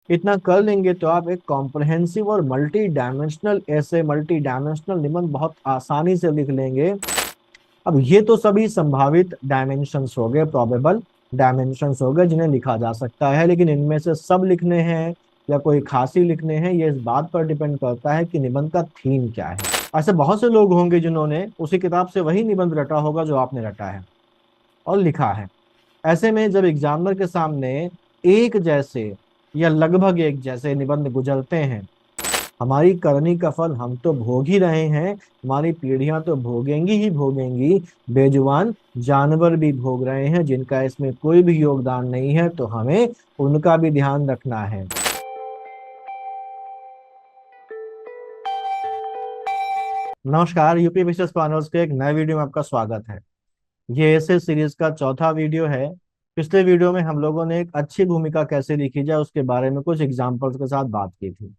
इतना कर लेंगे तो आप एक कॉम्प्रहेंसिव और मल्टी डायमेंशनल ऐसे मल्टी डायमेंशनल निबंध बहुत आसानी से लिख लेंगे। अब ये तो सभी संभावित डायमेंशंस हो गए, प्रोबेबल डायमेंशंस हो गए जिन्हें लिखा जा सकता है, लेकिन इनमें से सब लिखने हैं या कोई खासी लिखने हैं, ये इस बात पर डिपेंड करता है कि निबंध का थीम क्या है। ऐसे बहुत से लोग होंगे जिन्होंने उसी किताब से वही निबंध रटा होगा जो आपने रटा है और लिखा है। ऐसे में जब एग्जामिनर के सामने एक जैसे या लगभग एक जैसे निबंध गुजरते हैं, हमारी करनी का फल हम तो भोग ही रहे हैं, हमारी पीढ़ियां तो भोगेंगी ही भोगेंगी, बेजुबान जानवर भी भोग रहे हैं जिनका इसमें कोई भी योगदान नहीं है, तो हमें उनका भी ध्यान रखना है। नमस्कार, यूपी विशेष पैनल्स के एक नए वीडियो में आपका स्वागत है। ये ऐसे सीरीज का चौथा वीडियो है। पिछले वीडियो में हम लोगों ने एक अच्छी भूमिका कैसे लिखी जाए उसके बारे में कुछ एग्जाम्पल्स के साथ बात की थी।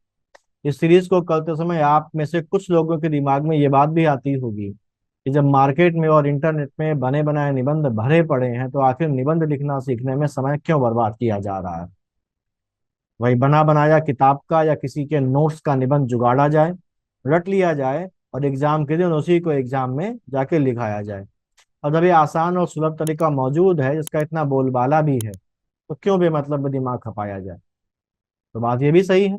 इस सीरीज को करते समय आप में से कुछ लोगों के दिमाग में ये बात भी आती होगी कि जब मार्केट में और इंटरनेट में बने बनाए निबंध भरे पड़े हैं तो आखिर निबंध लिखना सीखने में समय क्यों बर्बाद किया जा रहा है। वही बना बनाया किताब का या किसी के नोट्स का निबंध जुगाड़ा जाए, रट लिया जाए और एग्जाम के दिन उसी को एग्जाम में जाके लिखाया जाए। और जब ये आसान और सुलभ तरीका मौजूद है जिसका इतना बोलबाला भी है, तो क्यों बेमतलब में दिमाग खपाया जाए। तो बात ये भी सही है,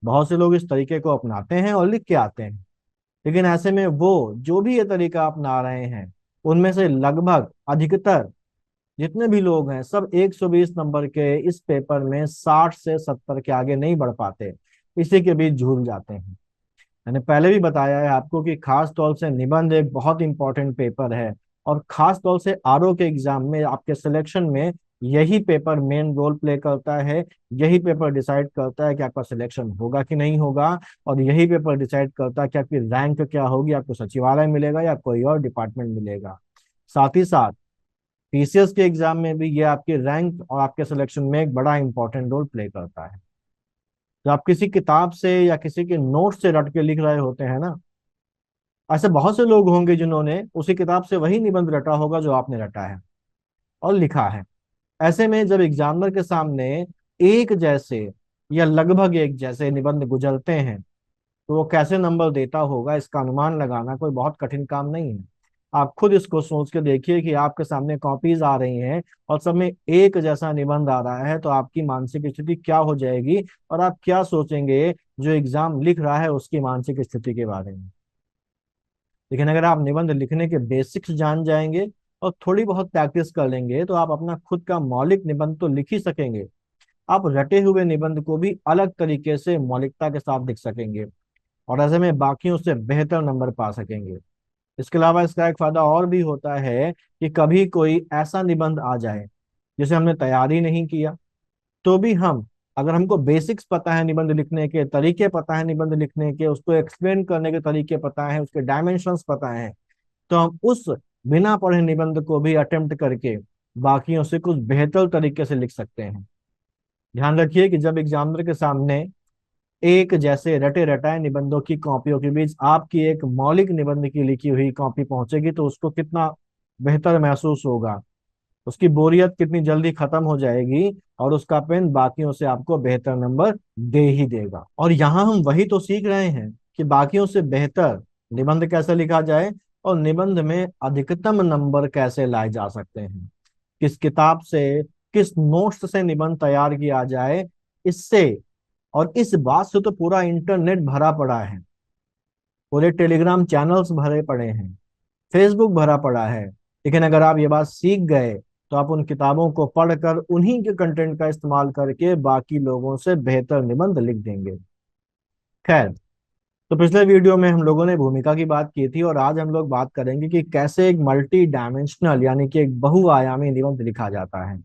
बहुत से लोग इस तरीके को अपनाते हैं और लिख के आते हैं, लेकिन ऐसे में वो जो भी ये तरीका अपना रहे हैं उनमें से लगभग अधिकतर जितने भी लोग हैं सब 120 नंबर के इस पेपर में 60 से 70 के आगे नहीं बढ़ पाते, इसी के बीच झूल जाते हैं। मैंने पहले भी बताया है आपको कि खास तौर से निबंध एक बहुत इंपॉर्टेंट पेपर है, और खास तौर से आरओ के एग्जाम में आपके सिलेक्शन में यही पेपर मेन रोल प्ले करता है। यही पेपर डिसाइड करता है कि आपका सिलेक्शन होगा कि नहीं होगा, और यही पेपर डिसाइड करता है कि आपकी रैंक क्या होगी, आपको सचिवालय मिलेगा या कोई और डिपार्टमेंट मिलेगा। साथ ही साथ पीसीएस के एग्जाम में भी ये आपकी रैंक और आपके सिलेक्शन में एक बड़ा इंपॉर्टेंट रोल प्ले करता है। जब आप किसी किताब से या किसी के नोट से रट के लिख रहे होते हैं ना, ऐसे बहुत से लोग होंगे जिन्होंने उसी किताब से वही निबंध रटा होगा जो आपने रटा है और लिखा है। ऐसे में जब एग्जामिनर के सामने एक जैसे या लगभग एक जैसे निबंध गुजरते हैं, तो वो कैसे नंबर देता होगा इसका अनुमान लगाना कोई बहुत कठिन काम नहीं है। आप खुद इसको सोच के देखिए कि आपके सामने कॉपीज आ रही हैं और सब में एक जैसा निबंध आ रहा है, तो आपकी मानसिक स्थिति क्या हो जाएगी और आप क्या सोचेंगे जो एग्जाम लिख रहा है उसकी मानसिक स्थिति के बारे में। लेकिन अगर आप निबंध लिखने के बेसिक्स जान जाएंगे और थोड़ी बहुत प्रैक्टिस कर लेंगे तो आप अपना खुद का मौलिक निबंध तो लिख ही सकेंगे, आप रटे हुए निबंध को भी अलग तरीके से मौलिकता के साथ लिख सकेंगे और ऐसे में बाकियों से बेहतर नंबर पा सकेंगे। इसके अलावा इसका एक फायदा और भी होता है कि कभी कोई ऐसा निबंध आ जाए जिसे हमने तैयारी नहीं किया, तो भी हम, अगर हमको बेसिक्स पता है निबंध लिखने के तरीके पता है निबंध लिखने के, उसको एक्सप्लेन करने के तरीके पता है, उसके डायमेंशंस पता है, तो हम उस बिना पढ़े निबंध को भी अटेम्प्ट करके बाकियों से कुछ बेहतर तरीके से लिख सकते हैं। ध्यान रखिए कि जब एग्जामिनर के सामने एक जैसे रटे रटाए निबंधों की कॉपियों के बीच आपकी एक मौलिक निबंध की लिखी हुई कॉपी पहुंचेगी तो उसको कितना बेहतर महसूस होगा, उसकी बोरियत कितनी जल्दी खत्म हो जाएगी और उसका पेन बाकियों से आपको बेहतर नंबर दे ही देगा। और यहाँ हम वही तो सीख रहे हैं कि बाकियों से बेहतर निबंध कैसे लिखा जाए और निबंध में अधिकतम नंबर कैसे लाए जा सकते हैं, किस किताब से किस नोट्स से निबंध तैयार किया जाए। इससे और इस बात से तो पूरा इंटरनेट भरा पड़ा है, पूरे टेलीग्राम चैनल्स भरे पड़े हैं, फेसबुक भरा पड़ा है। लेकिन अगर आप ये बात सीख गए तो आप उन किताबों को पढ़कर उन्हीं के कंटेंट का इस्तेमाल करके बाकी लोगों से बेहतर निबंध लिख देंगे। खैर, तो पिछले वीडियो में हम लोगों ने भूमिका की बात की थी और आज हम लोग बात करेंगे कि कैसे एक मल्टी डायमेंशनल यानी कि एक बहुआयामी निबंध लिखा जाता है।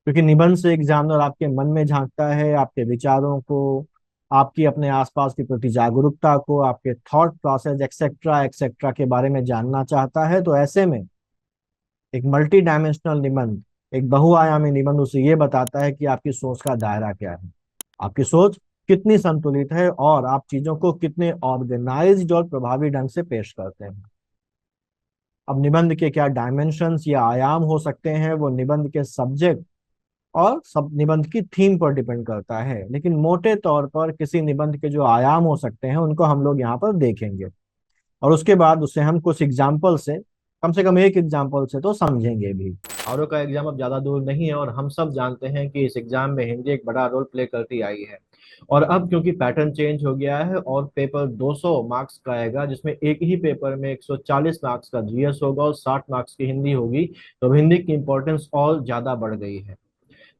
क्योंकि निबंध से एग्जामिनर आपके मन में झांकता है, आपके विचारों को, आपकी अपने आसपास के प्रति जागरूकता को, आपके थॉट प्रोसेस एक्सेट्रा एक्सेट्रा के बारे में जानना चाहता है। तो ऐसे में एक मल्टी डायमेंशनल निबंध, एक बहुआयामी निबंध उसे ये बताता है कि आपकी सोच का दायरा क्या है, आपकी सोच कितनी संतुलित है और आप चीजों को कितने ऑर्गेनाइज्ड और प्रभावी ढंग से पेश करते हैं। अब निबंध के क्या डायमेंशंस या आयाम हो सकते हैं, वो निबंध के सब्जेक्ट और सब निबंध की थीम पर डिपेंड करता है। लेकिन मोटे तौर पर किसी निबंध के जो आयाम हो सकते हैं उनको हम लोग यहाँ पर देखेंगे, और उसके बाद उसे हम कुछ एग्जाम्पल से कम एक एग्जाम्पल से तो समझेंगे भी। आरओ का एग्जाम अब ज्यादा दूर नहीं है, और हम सब जानते हैं कि इस एग्जाम में हिंदी एक बड़ा रोल प्ले करती आई है। और अब क्योंकि पैटर्न चेंज हो गया है और पेपर 200 मार्क्स का आएगा, जिसमें एक ही पेपर में 140 मार्क्स का जीएस होगा और 60 मार्क्स की हिंदी होगी, तो हिंदी की इंपॉर्टेंस और ज्यादा बढ़ गई है।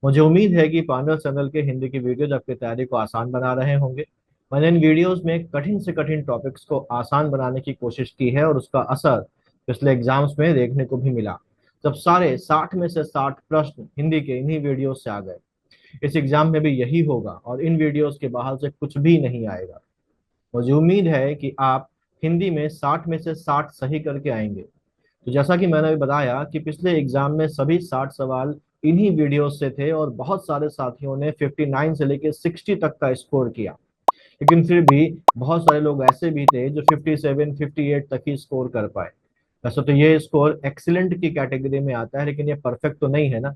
मुझे उम्मीद है कि पांडव चैनल के हिंदी की वीडियोज आपकी तैयारी को आसान बना रहे होंगे। मैंने इन वीडियोस में कठिन से कठिन टॉपिक्स को आसान बनाने की कोशिश की है, और उसका असर पिछले एग्जाम्स में देखने को भी मिला, जब सारे 60 में से 60 प्रश्न हिंदी के इन्हीं वीडियो से आ गए। इस एग्जाम में भी यही होगा, और इन वीडियोस के बाहर से कुछ भी नहीं आएगा। मुझे उम्मीद है कि आप हिंदी में 60 में से 60 सही करके आएंगे। तो जैसा कि मैंने अभी बताया कि पिछले एग्जाम में सभी 60 सवाल इन्हीं वीडियो से थे, और बहुत सारे साथियों ने 59 से लेकर 60 तक का स्कोर किया। लेकिन फिर भी बहुत सारे लोग ऐसे भी थे जो 57 58 तक ही स्कोर कर पाए। वैसे तो ये स्कोर एक्सीलेंट की कैटेगरी में आता है, लेकिन ये परफेक्ट तो नहीं है ना।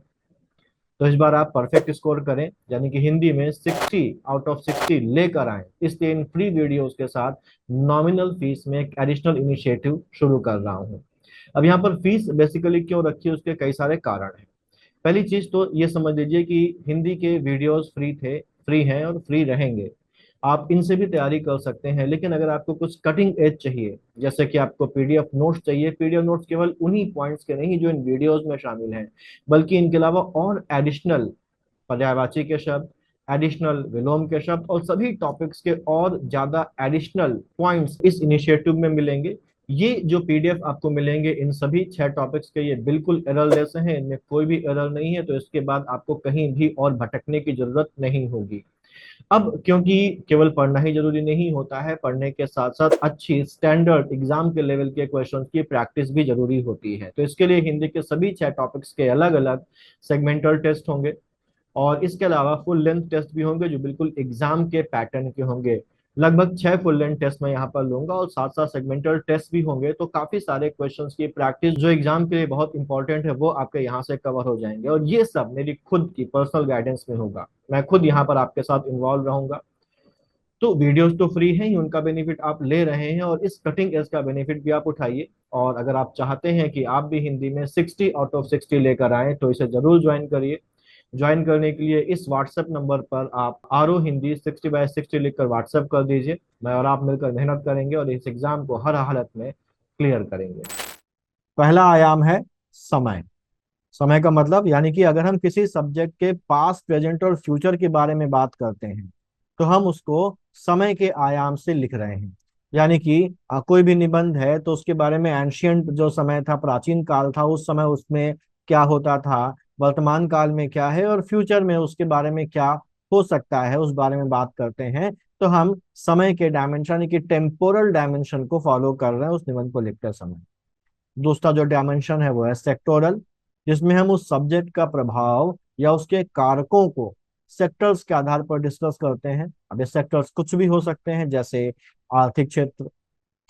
तो इस बार आप परफेक्ट स्कोर करें, यानी कि हिंदी में 60 आउट ऑफ 60 लेकर आए। इसलिए इन फ्री वीडियोस के साथ नॉमिनल फीस में एक एडिशनल इनिशिएटिव शुरू कर रहा हूँ। अब यहाँ पर फीस बेसिकली क्यों रखी है, उसके कई सारे कारण हैं। पहली चीज तो ये समझ लीजिए कि हिंदी के वीडियोस फ्री हैं और फ्री रहेंगे। आप इनसे भी तैयारी कर सकते हैं, लेकिन अगर आपको कुछ कटिंग एज चाहिए, जैसे कि आपको पीडीएफ नोट्स चाहिए, पीडीएफ नोट्स केवल उन्हीं पॉइंट्स के नहीं जो इन वीडियोस में शामिल हैं, बल्कि इनके अलावा और एडिशनल पर्यायवाची के शब्द, एडिशनल विलोम के शब्द और सभी टॉपिक्स के और ज्यादा एडिशनल पॉइंट्स इस इनिशिएटिव में मिलेंगे। ये जो पीडीएफ आपको मिलेंगे इन सभी 6 टॉपिक्स के, ये बिल्कुल एररलेस हैं, इनमें कोई भी एरर नहीं है। तो इसके बाद आपको कहीं भी और भटकने की जरूरत नहीं होगी। अब क्योंकि केवल पढ़ना ही जरूरी नहीं होता है, पढ़ने के साथ साथ अच्छी स्टैंडर्ड एग्जाम के लेवल के क्वेश्चंस की प्रैक्टिस भी जरूरी होती है। तो इसके लिए हिंदी के सभी 6 टॉपिक्स के अलग अलग सेगमेंटल टेस्ट होंगे, और इसके अलावा फुल लेंथ टेस्ट भी होंगे जो बिल्कुल एग्जाम के पैटर्न के होंगे। लगभग 6 फुल लेंथ टेस्ट मैं यहाँ पर लूंगा, और साथ साथ सेगमेंटल टेस्ट भी होंगे। तो काफी सारे क्वेश्चंस की प्रैक्टिस जो एग्जाम के लिए बहुत इंपॉर्टेंट है वो आपके यहाँ से कवर हो जाएंगे, और ये सब मेरी खुद की पर्सनल गाइडेंस में होगा। मैं खुद यहाँ पर आपके साथ इन्वॉल्व रहूंगा। तो वीडियोस तो फ्री हैं ही, उनका बेनिफिट आप ले रहे हैं, और इस कटिंग एज का बेनिफिट भी आप उठाइए। और अगर आप चाहते हैं कि आप भी हिंदी में 60 आउट ऑफ 60 लेकर आए, तो इसे जरूर ज्वाइन करिए। ज्वाइन करने के लिए इस व्हाट्सएप नंबर पर आप आरो हिंदी 60/60 लिखकर व्हाट्सएप कर दीजिए। मैं और आप मिलकर मेहनत करेंगे और इस एग्जाम को हर हालत में क्लियर करेंगे। पहला आयाम है समय। समय का मतलब यानी कि अगर हम किसी सब्जेक्ट के पास्ट, प्रेजेंट और फ्यूचर के बारे में बात करते हैं, तो हम उसको समय के आयाम से लिख रहे हैं। यानी कि कोई भी निबंध है तो उसके बारे में एंशियंट जो समय था, प्राचीन काल था, उस समय उसमें क्या होता था, वर्तमान काल में क्या है, और फ्यूचर में उसके बारे में क्या हो सकता है, उस बारे में बात करते हैं। तो हम समय के डायमेंशन यानी कि टेम्पोरल डायमेंशन को फॉलो कर रहे हैं उस निबंध को लिखते समय। दूसरा जो डायमेंशन है वो है सेक्टोरल, जिसमें हम उस सब्जेक्ट का प्रभाव या उसके कारकों को सेक्टर्स के आधार पर डिस्कस करते हैं। अब ये सेक्टर्स कुछ भी हो सकते हैं, जैसे आर्थिक क्षेत्र,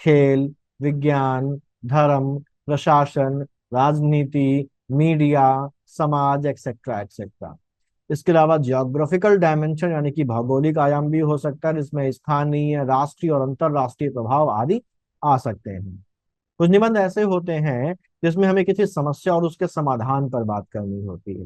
खेल, विज्ञान, धर्म, प्रशासन, राजनीति, मीडिया, समाज, एक्सेट्रा एक्सेट्रा। इसके अलावा जियोग्राफिकल डायमेंशन यानी कि भौगोलिक आयाम भी हो सकता है, जिसमें स्थानीय, राष्ट्रीय और अंतरराष्ट्रीय प्रभाव आदि आ सकते हैं। कुछ निबंध ऐसे होते हैं जिसमें हमें किसी समस्या और उसके समाधान पर बात करनी होती है।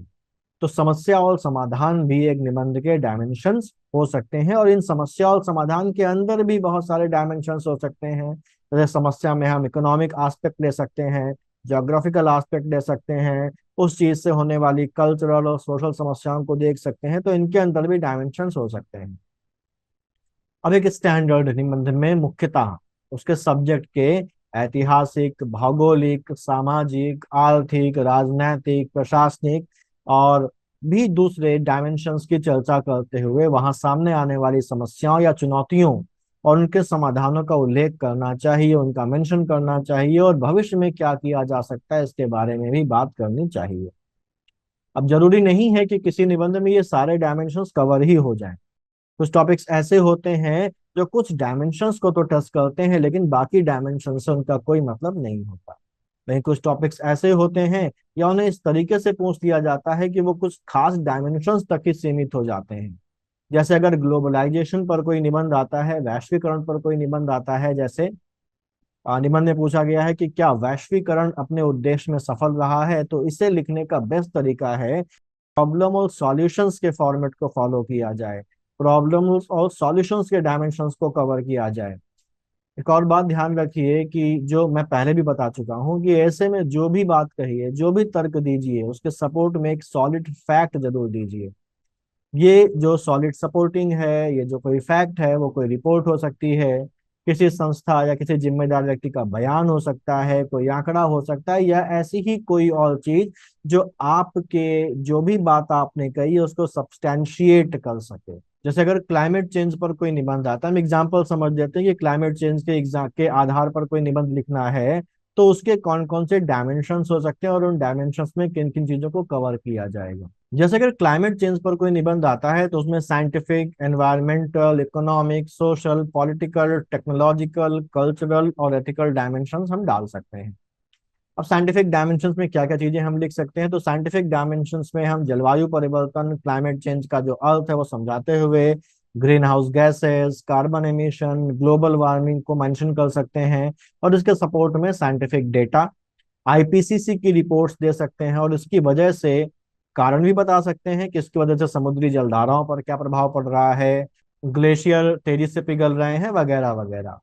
तो समस्या और समाधान भी एक निबंध के डायमेंशंस हो सकते हैं, और इन समस्या और समाधान के अंदर भी बहुत सारे डायमेंशंस हो सकते हैं। जैसे समस्या में हम इकोनॉमिक एस्पेक्ट ले सकते हैं, ज्योग्राफिकल एस्पेक्ट ले सकते हैं, उस चीज से होने वाली कल्चरल और सोशल समस्याओं को देख सकते हैं। तो इनके अंदर भी डायमेंशंस हो सकते हैं। अब एक स्टैंडर्ड निबंध में मुख्यतः उसके सब्जेक्ट के ऐतिहासिक, भौगोलिक, सामाजिक, आर्थिक, राजनैतिक, प्रशासनिक और भी दूसरे डायमेंशंस की चर्चा करते हुए वहां सामने आने वाली समस्याओं या चुनौतियों और उनके समाधानों का उल्लेख करना चाहिए, उनका मेंशन करना चाहिए, और भविष्य में क्या किया जा सकता है इसके बारे में भी बात करनी चाहिए। अब जरूरी नहीं है कि किसी निबंध में ये सारे डायमेंशंस कवर ही हो जाएं। कुछ टॉपिक्स ऐसे होते हैं जो कुछ डायमेंशंस को तो टच करते हैं, लेकिन बाकी डायमेंशन से उनका कोई मतलब नहीं होता। वहीं कुछ टॉपिक्स ऐसे होते हैं या उन्हें इस तरीके से पूछ लिया जाता है कि वो कुछ खास डायमेंशंस तक ही सीमित हो जाते हैं। जैसे अगर ग्लोबलाइजेशन पर कोई निबंध आता है, वैश्वीकरण पर कोई निबंध आता है, जैसे निबंध में पूछा गया है कि क्या वैश्वीकरण अपने उद्देश्य में सफल रहा है, तो इसे लिखने का बेस्ट तरीका है प्रॉब्लम और सॉल्यूशंस के फॉर्मेट को फॉलो किया जाए, प्रॉब्लम और सॉल्यूशंस के डायमेंशंस को कवर किया जाए। एक और बात ध्यान रखिए कि जो मैं पहले भी बता चुका हूं कि ऐसे में जो भी बात कहिए, जो भी तर्क दीजिए, उसके सपोर्ट में एक सॉलिड फैक्ट जरूर दीजिए। ये जो सॉलिड सपोर्टिंग है, ये जो कोई फैक्ट है, वो कोई रिपोर्ट हो सकती है, किसी संस्था या किसी जिम्मेदार व्यक्ति का बयान हो सकता है, कोई आंकड़ा हो सकता है, या ऐसी ही कोई और चीज जो आपके जो भी बात आपने कही है उसको सब्सटैंशिएट कर सके। जैसे अगर क्लाइमेट चेंज पर कोई निबंध आता है, हम एग्जाम्पल समझ लेते हैं कि क्लाइमेट चेंज के एग्जाम के आधार पर कोई निबंध लिखना है, तो उसके कौन कौन से डायमेंशंस हो सकते हैं और उन डायमेंशंस में किन किन चीजों को कवर किया जाएगा। जैसे अगर क्लाइमेट चेंज पर कोई निबंध आता है तो उसमें scientific, environmental, economic, social, political, technological, cultural और एथिकल डायमेंशंस हम डाल सकते हैं। अब साइंटिफिक डायमेंशंस में क्या क्या चीजें हम लिख सकते हैं, तो साइंटिफिक डायमेंशंस में हम जलवायु परिवर्तन, क्लाइमेट चेंज का जो अर्थ है वो समझाते हुए green house gases, carbon emission, global warming को मेंशन कर सकते हैं, और इसके सपोर्ट में साइंटिफिक डेटा, आईपीसीसी की रिपोर्ट्स दे सकते हैं, और इसकी वजह से कारण भी बता सकते हैं कि इसकी वजह से समुद्री जलधाराओं पर क्या प्रभाव पड़ रहा है, ग्लेशियर तेजी से पिघल रहे हैं, वगैरह वगैरह।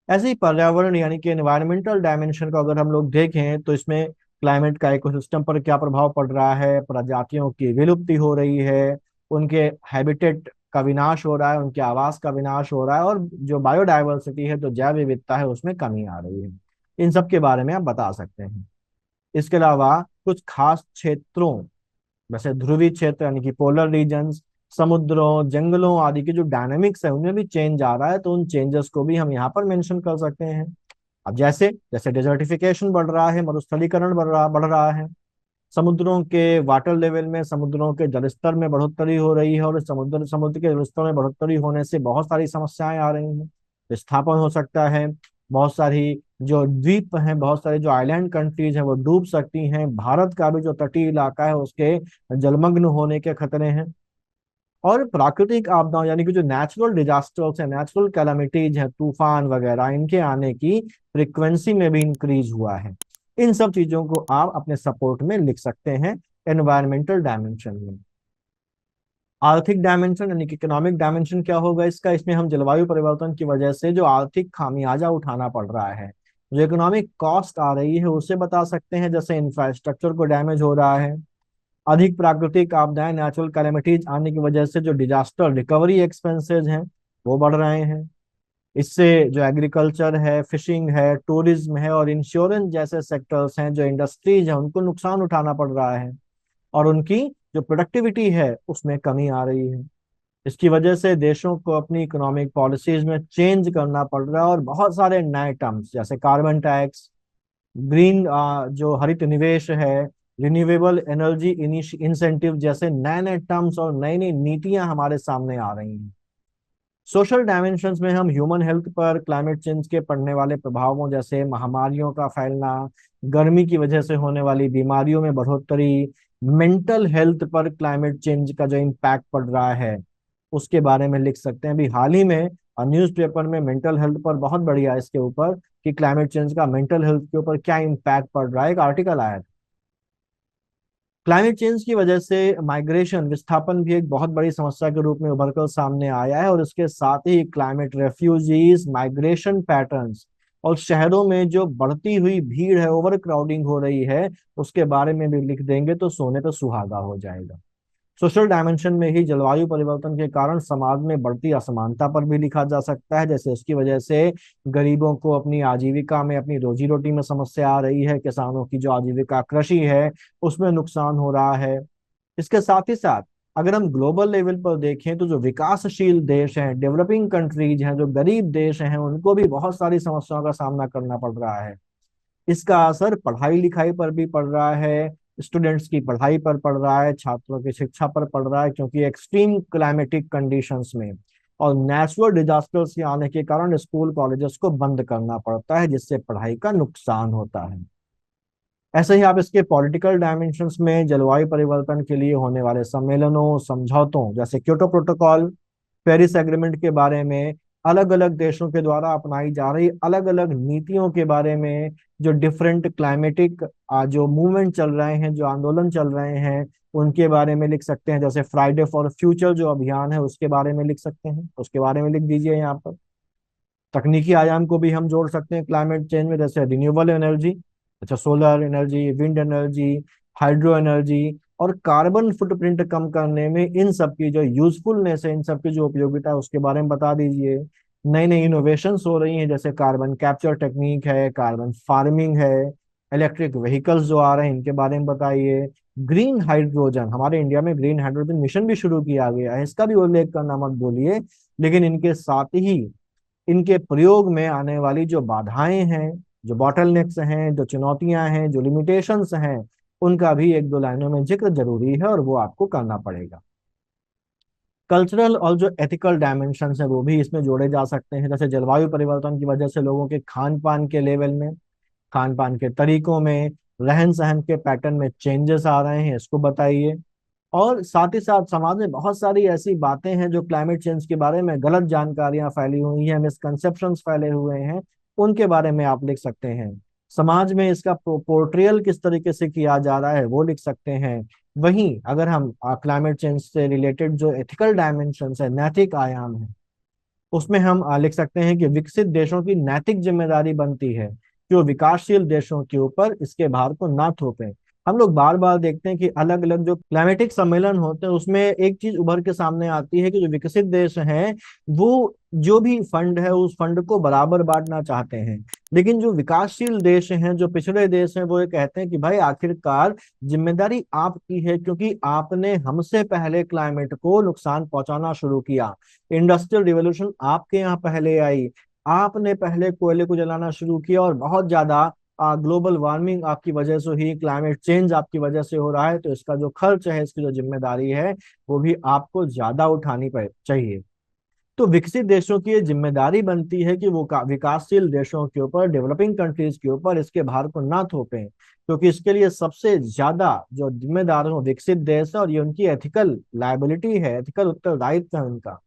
ऐसे ही पर्यावरण यानी कि एनवायरमेंटल डायमेंशन को अगर हम लोग देखें तो इसमें क्लाइमेट का इकोसिस्टम पर क्या प्रभाव पड़ रहा है, प्रजातियों की विलुप्ति हो रही है, उनके हैबिटेट का विनाश हो रहा है, उनके आवास का विनाश हो रहा है, और जो बायोडायवर्सिटी है, जो जैव विविधता है, उसमें कमी आ रही है। इन सब के बारे में आप बता सकते हैं। इसके अलावा कुछ खास क्षेत्रों, वैसे ध्रुवीय क्षेत्र यानी कि पोलर रीजन्स, समुद्रों, जंगलों आदि की जो डायनेमिक्स है उनमें भी चेंज आ रहा है, तो उन चेंजेस को भी हम यहाँ पर मेंशन कर सकते हैं। अब जैसे जैसे डेजर्टिफिकेशन बढ़ रहा है, मरुस्थलीकरण बढ़ रहा है, समुद्रों के वाटर लेवल में, समुद्रों के जलस्तर में बढ़ोतरी हो रही है, और समुद्र समुद्र के जलस्तर में बढ़ोतरी होने से बहुत सारी समस्याएं आ रही हैं। विस्थापन हो सकता है, बहुत सारी जो द्वीप हैं, बहुत सारी जो आइलैंड कंट्रीज हैं वो डूब सकती हैं, भारत का भी जो तटीय इलाका है उसके जलमग्न होने के खतरे हैं। और प्राकृतिक आपदाओं यानी कि जो नेचुरल डिजास्टर्स हैं, नेचुरल कैलामिटीज हैं, तूफान वगैरह, इनके आने की फ्रिक्वेंसी में भी इंक्रीज हुआ है। इन सब चीजों को आप अपने सपोर्ट में लिख सकते हैं एनवायरमेंटल डायमेंशन में। आर्थिक डायमेंशन यानी कि इकोनॉमिक डायमेंशन क्या होगा इसका, इसमें हम जलवायु परिवर्तन की वजह से जो आर्थिक खामियाजा उठाना पड़ रहा है, जो इकोनॉमिक कॉस्ट आ रही है, उसे बता सकते हैं। जैसे इंफ्रास्ट्रक्चर को डैमेज हो रहा है, अधिक प्राकृतिक आपदाएं, नेचुरल कैलेमिटीज आने की वजह से जो डिजास्टर रिकवरी एक्सपेंसेस हैं वो बढ़ रहे हैं। इससे जो एग्रीकल्चर है, फिशिंग है, टूरिज्म है और इंश्योरेंस जैसे सेक्टर्स हैं, जो इंडस्ट्रीज हैं, उनको नुकसान उठाना पड़ रहा है, और उनकी जो प्रोडक्टिविटी है उसमें कमी आ रही है। इसकी वजह से देशों को अपनी इकोनॉमिक पॉलिसीज में चेंज करना पड़ रहा है, और बहुत सारे नए टर्म्स जैसे कार्बन टैक्स, ग्रीन जो हरित निवेश है, रिन्यूएबल एनर्जी इंसेंटिव जैसे नए नए टर्म्स और नई नई नीतियां हमारे सामने आ रही हैं। सोशल डायमेंशंस में हम ह्यूमन हेल्थ पर क्लाइमेट चेंज के पड़ने वाले प्रभावों, जैसे महामारियों का फैलना, गर्मी की वजह से होने वाली बीमारियों में बढ़ोतरी, मेंटल हेल्थ पर क्लाइमेट चेंज का जो इम्पैक्ट पड़ रहा है, उसके बारे में लिख सकते हैं। अभी हाल ही में न्यूज पेपर में मेंटल हेल्थ पर बहुत बढ़िया इसके ऊपर कि क्लाइमेट चेंज का मेंटल हेल्थ के ऊपर क्या इम्पैक्ट पड़ रहा है, एक आर्टिकल आया था। क्लाइमेट चेंज की वजह से माइग्रेशन, विस्थापन भी एक बहुत बड़ी समस्या के रूप में उभर कर सामने आया है, और इसके साथ ही क्लाइमेट रेफ्यूजीज, माइग्रेशन पैटर्न्स और शहरों में जो बढ़ती हुई भीड़ है, ओवर क्राउडिंग हो रही है, उसके बारे में भी लिख देंगे तो सोने पर सुहागा हो जाएगा। सोशल डायमेंशन में ही जलवायु परिवर्तन के कारण समाज में बढ़ती असमानता पर भी लिखा जा सकता है, जैसे इसकी वजह से गरीबों को अपनी आजीविका में, अपनी रोजी रोटी में समस्या आ रही है, किसानों की जो आजीविका कृषि है उसमें नुकसान हो रहा है। इसके साथ ही साथ अगर हम ग्लोबल लेवल पर देखें तो जो विकासशील देश हैं, डेवलपिंग कंट्रीज हैं, जो गरीब देश हैं, उनको भी बहुत सारी समस्याओं का सामना करना पड़ रहा है। इसका असर पढ़ाई लिखाई पर भी पड़ रहा है, स्टूडेंट्स की पढ़ाई पर पड़ रहा है, छात्रों की शिक्षा पर पड़ रहा है, क्योंकि एक्सट्रीम क्लाइमेटिक कंडीशंस में और नेचुरल डिजास्टर्स के आने के कारण स्कूल कॉलेजेस को बंद करना पड़ता है, जिससे पढ़ाई का नुकसान होता है। ऐसे ही आप इसके पॉलिटिकल डायमेंशंस में जलवायु परिवर्तन के लिए होने वाले सम्मेलनों, समझौतों जैसे क्योटो प्रोटोकॉल, पेरिस एग्रीमेंट के बारे में, अलग अलग देशों के द्वारा अपनाई जा रही अलग अलग नीतियों के बारे में, जो डिफरेंट क्लाइमेटिक जो मूवमेंट चल रहे हैं, जो आंदोलन चल रहे हैं, उनके बारे में लिख सकते हैं। जैसे फ्राइडे फॉर फ्यूचर जो अभियान है उसके बारे में लिख सकते हैं, उसके बारे में लिख दीजिए यहाँ पर। तकनीकी आयाम को भी हम जोड़ सकते हैं क्लाइमेट चेंज में, जैसे रिन्यूएबल एनर्जी, अच्छा solar energy, wind energy, hydro energy, और कार्बन फुटप्रिंट कम करने में इन सब की जो यूजफुलनेस है, इन सब की जो उपयोगिता है उसके बारे में बता दीजिए। नई नई इनोवेशंस हो रही हैं, जैसे कार्बन कैप्चर टेक्निक है, कार्बन फार्मिंग है, इलेक्ट्रिक व्हीकल्स जो आ रहे हैं इनके बारे में बताइए। ग्रीन हाइड्रोजन, हमारे इंडिया में ग्रीन हाइड्रोजन मिशन भी शुरू किया गया है, इसका भी उल्लेख करना मत भूलिए। लेकिन इनके साथ ही इनके प्रयोग में आने वाली जो बाधाएं हैं, जो बॉटलनेक्स हैं, जो चुनौतियां हैं, जो लिमिटेशंस हैं, उनका भी एक दो लाइनों में जिक्र जरूरी है और वो आपको करना पड़ेगा। कल्चरल और जो एथिकल डायमेंशंस है वो भी इसमें जोड़े जा सकते हैं, जैसे जलवायु परिवर्तन की वजह से लोगों के खान पान के लेवल में, खान पान के तरीकों में, रहन सहन के पैटर्न में चेंजेस आ रहे हैं, इसको बताइए। और साथ ही साथ समाज में बहुत सारी ऐसी बातें हैं जो क्लाइमेट चेंज के बारे में गलत जानकारियां फैली हुई हैं, मिसकंसेप्शंस फैले हुए हैं, उनके बारे में आप लिख सकते हैं। समाज में इसका पोर्ट्रियल किस तरीके से किया जा रहा है वो लिख सकते हैं। वहीं अगर हम क्लाइमेट चेंज से रिलेटेड जो एथिकल डायमेंशंस है, नैतिक आयाम है, उसमें हम लिख सकते हैं कि विकसित देशों की नैतिक जिम्मेदारी बनती है कि वो विकासशील देशों के ऊपर इसके भार को ना थोपें। हम लोग बार बार देखते हैं कि अलग अलग जो क्लाइमेटिक सम्मेलन होते हैं उसमें एक चीज उभर के सामने आती है कि जो विकसित देश हैं वो जो भी फंड है उस फंड को बराबर बांटना चाहते हैं, लेकिन जो विकासशील देश हैं, जो पिछड़े देश हैं, वो ये कहते हैं कि भाई आखिरकार जिम्मेदारी आपकी है, क्योंकि आपने हमसे पहले क्लाइमेट को नुकसान पहुंचाना शुरू किया। इंडस्ट्रियल रिवोल्यूशन आपके यहाँ पहले आई, आपने पहले कोयले को जलाना शुरू किया, और बहुत ज्यादा ग्लोबल वार्मिंग आपकी वजह से ही, क्लाइमेट चेंज आपकी वजह से हो रहा है, तो इसका जो खर्च है, इसकी जो जिम्मेदारी है, वो भी आपको ज्यादा उठानी चाहिए। तो विकसित देशों की ये जिम्मेदारी बनती है कि वो विकासशील देशों के ऊपर, डेवलपिंग कंट्रीज के ऊपर इसके भार को ना थोपें, क्योंकि इसके लिए सबसे ज्यादा जो जिम्मेदार हो विकसित देश है, और ये उनकी एथिकल लायबिलिटी है, एथिकल उत्तरदायित्व है उनका।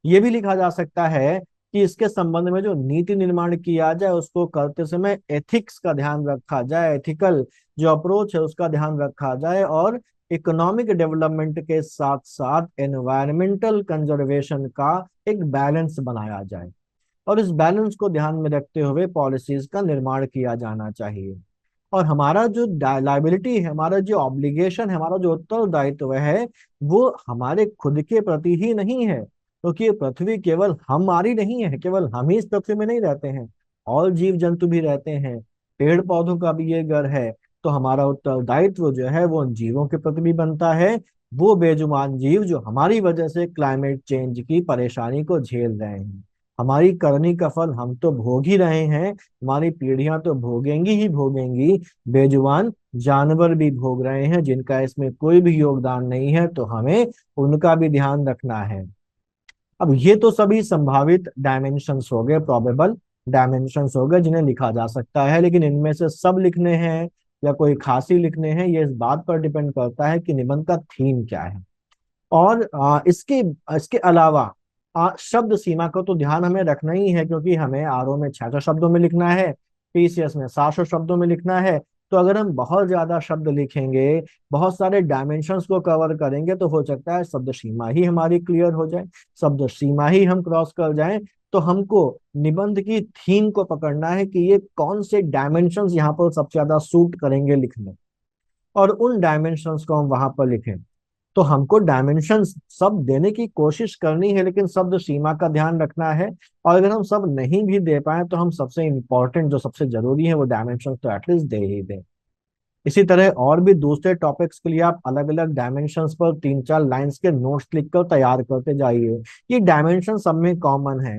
ये भी लिखा जा सकता है कि इसके संबंध में जो नीति निर्माण किया जाए उसको करते समय एथिक्स का ध्यान रखा जाए, एथिकल जो अप्रोच है उसका ध्यान रखा जाए, और इकोनॉमिक डेवलपमेंट के साथ साथ एनवायरमेंटल कंजर्वेशन का एक बैलेंस बनाया जाए, और इस बैलेंस को ध्यान में रखते हुए पॉलिसीज का निर्माण किया जाना चाहिए। और हमारा जो लाइबिलिटी है, हमारा जो ऑब्लिगेशन है, हमारा जो उत्तरदायित्व है, वो हमारे खुद के प्रति ही नहीं है, क्योंकि ये पृथ्वी केवल हमारी नहीं है, केवल हम ही इस पृथ्वी में नहीं रहते हैं, और जीव जंतु भी रहते हैं, पेड़ पौधों का भी ये घर है। तो हमारा उत्तरदायित्व जो है वो उन जीवों के प्रति भी बनता है, वो बेजुबान जीव जो हमारी वजह से क्लाइमेट चेंज की परेशानी को झेल रहे हैं। हमारी करनी का फल हम तो भोग ही रहे हैं, हमारी पीढ़ियां तो भोगेंगी ही भोगेंगी, बेजुबान जानवर भी भोग रहे हैं जिनका इसमें कोई भी योगदान नहीं है, तो हमें उनका भी ध्यान रखना है। अब ये तो सभी संभावित डायमेंशंस हो गए, प्रोबेबल डायमेंशंस हो गए जिन्हें लिखा जा सकता है, लेकिन इनमें से सब लिखने हैं या कोई खासी लिखने हैं, ये इस बात पर डिपेंड करता है कि निबंध का थीम क्या है। और इसके इसके अलावा शब्द सीमा का तो ध्यान हमें रखना ही है, क्योंकि हमें आरओ में 600 शब्दों में लिखना है, पीसीएस में 700 शब्दों में लिखना है। तो अगर हम बहुत ज्यादा शब्द लिखेंगे, बहुत सारे डायमेंशंस को कवर करेंगे, तो हो सकता है शब्द सीमा ही हमारी क्लियर हो जाए, शब्द सीमा ही हम क्रॉस कर जाएं। तो हमको निबंध की थीम को पकड़ना है कि ये कौन से डायमेंशंस यहाँ पर सबसे ज्यादा सूट करेंगे लिखने, और उन डायमेंशंस को हम वहां पर लिखें। तो हमको डायमेंशंस सब देने की कोशिश करनी है, लेकिन शब्द सीमा का ध्यान रखना है। और अगर हम सब नहीं भी दे पाए तो हम सबसे इंपॉर्टेंट, जो सबसे जरूरी है, वो डायमेंशंस तो एटलीस्ट दे ही दें। इसी तरह और भी दूसरे टॉपिक्स के लिए आप अलग अलग डायमेंशंस पर 3-4 लाइंस के नोट्स लिखकर तैयार करते जाइए। ये डायमेंशन सब में कॉमन है।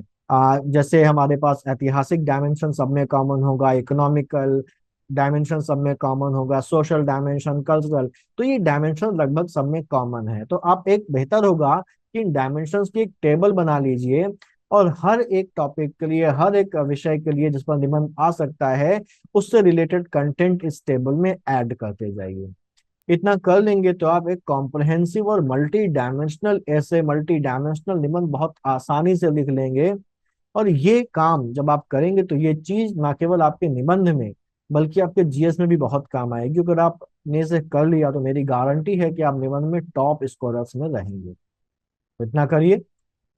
जैसे हमारे पास ऐतिहासिक डायमेंशन सब में कॉमन होगा, इकोनॉमिकल डायमेंशन सब में कॉमन होगा, सोशल डायमेंशन, कल्चरल, तो ये डायमेंशन लगभग सब में कॉमन है। तो आप एक बेहतर होगा कि इन डायमेंशंस की एक टेबल बना लीजिए, और हर एक टॉपिक के लिए, हर एक विषय के लिए जिस पर निबंध आ सकता है, उससे रिलेटेड कंटेंट इस टेबल में ऐड करते जाइए। इतना कर लेंगे तो आप एक कॉम्प्रहेंसिव और मल्टी डायमेंशनल ऐसे मल्टी डायमेंशनल निबंध बहुत आसानी से लिख लेंगे। और ये काम जब आप करेंगे तो ये चीज ना केवल आपके निबंध में बल्कि आपके जीएस में भी बहुत काम आएगी। अगर आपने इसे कर लिया तो मेरी गारंटी है कि आप निबंध में टॉप स्कोरर्स में रहेंगे। तो इतना करिए।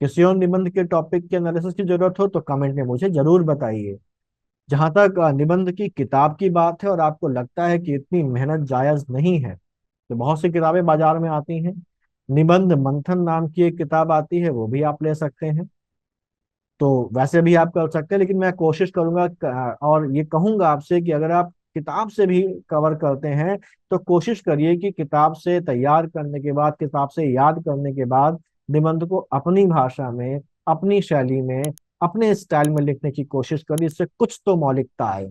किसी और निबंध के टॉपिक के एनालिसिस की जरूरत हो तो कमेंट में मुझे जरूर बताइए। जहां तक निबंध की किताब की बात है और आपको लगता है कि इतनी मेहनत जायज नहीं है, तो बहुत सी किताबें बाजार में आती हैं। निबंध मंथन नाम की एक किताब आती है, वो भी आप ले सकते हैं। तो वैसे भी आप कर सकते हैं, लेकिन मैं कोशिश करूंगा और ये कहूंगा आपसे कि अगर आप किताब से भी कवर करते हैं तो कोशिश करिए कि किताब से तैयार करने के बाद, किताब से याद करने के बाद निबंध को अपनी भाषा में, अपनी शैली में, अपने स्टाइल में लिखने की कोशिश करिए। इससे कुछ तो मौलिकता आए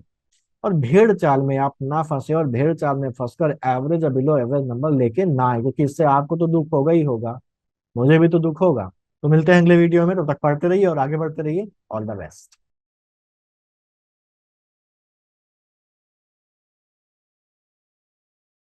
और भेड़ चाल में आप ना फंसे, और भेड़ चाल में फंसकर एवरेज या बिलो एवरेज नंबर लेके ना आए, क्योंकि इससे आपको तो दुख होगा ही होगा, मुझे भी तो दुख होगा। तो मिलते हैं अगले वीडियो में, तब तक पढ़ते रहिए और आगे बढ़ते रहिए। All the best.